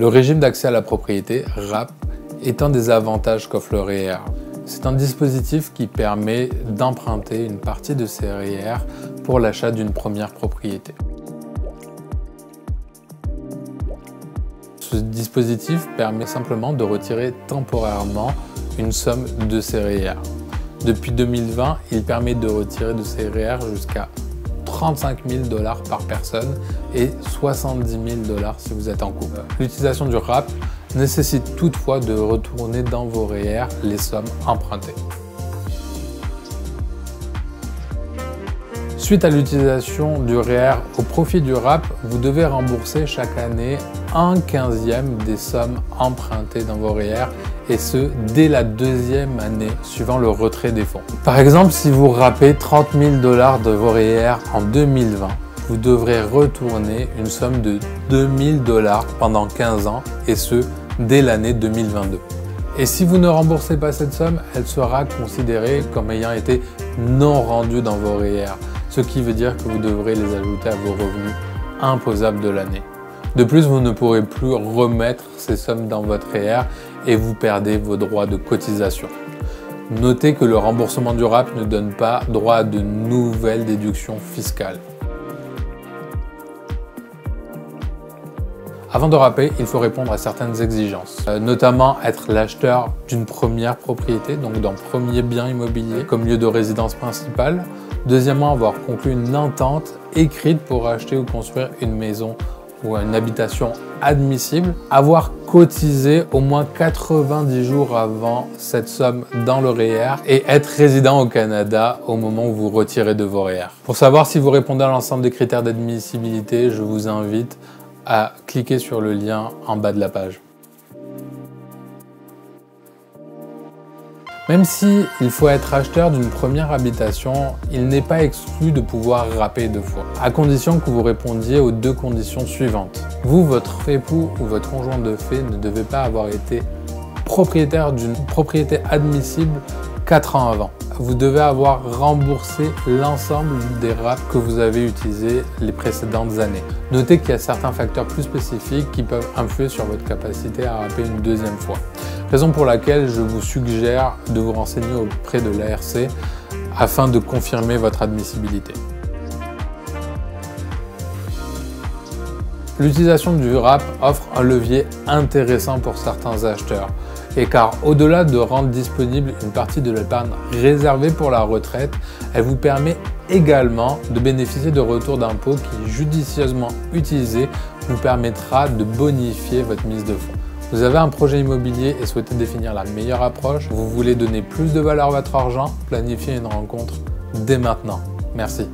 Le régime d'accès à la propriété, RAP, est un des avantages qu'offre le REER. C'est un dispositif qui permet d'emprunter une partie de ces REER pour l'achat d'une première propriété. Ce dispositif permet simplement de retirer temporairement une somme de ces REER. Depuis 2020, il permet de retirer de ces REER jusqu'à 35 000 $ par personne et 70 000 $ si vous êtes en couple. L'utilisation du RAP nécessite toutefois de retourner dans vos REER les sommes empruntées. Suite à l'utilisation du REER au profit du RAP, vous devez rembourser chaque année 1/15e des sommes empruntées dans vos REER et ce, dès la deuxième année suivant le retrait des fonds. Par exemple, si vous rappez 30 000 $ de vos REER en 2020, vous devrez retourner une somme de 2 000 $ pendant 15 ans et ce, dès l'année 2022. Et si vous ne remboursez pas cette somme, elle sera considérée comme ayant été non rendue dans vos REER, ce qui veut dire que vous devrez les ajouter à vos revenus imposables de l'année. De plus, vous ne pourrez plus remettre ces sommes dans votre REER et vous perdez vos droits de cotisation. Notez que le remboursement du RAP ne donne pas droit à de nouvelles déductions fiscales. Avant de rapper, il faut répondre à certaines exigences, notamment être l'acheteur d'une première propriété, donc d'un premier bien immobilier comme lieu de résidence principale. Deuxièmement, avoir conclu une entente écrite pour acheter ou construire une maison ou une habitation admissible, avoir cotisé au moins 90 jours avant cette somme dans le REER et être résident au Canada au moment où vous retirez de vos REER. Pour savoir si vous répondez à l'ensemble des critères d'admissibilité, je vous invite à cliquer sur le lien en bas de la page. Même si il faut être acheteur d'une première habitation, il n'est pas exclu de pouvoir rapper 2 fois, à condition que vous répondiez aux 2 conditions suivantes. Vous, votre époux ou votre conjoint de fait ne devez pas avoir été propriétaire d'une propriété admissible 4 ans avant. Vous devez avoir remboursé l'ensemble des RAP que vous avez utilisés les précédentes années. Notez qu'il y a certains facteurs plus spécifiques qui peuvent influer sur votre capacité à rapper une deuxième fois. Raison pour laquelle je vous suggère de vous renseigner auprès de l'ARC afin de confirmer votre admissibilité. L'utilisation du RAP offre un levier intéressant pour certains acheteurs. Et car au-delà de rendre disponible une partie de l'épargne réservée pour la retraite, elle vous permet également de bénéficier de retours d'impôts qui, judicieusement utilisés, vous permettra de bonifier votre mise de fonds. Vous avez un projet immobilier et souhaitez définir la meilleure approche, vous voulez donner plus de valeur à votre argent, planifiez une rencontre dès maintenant. Merci.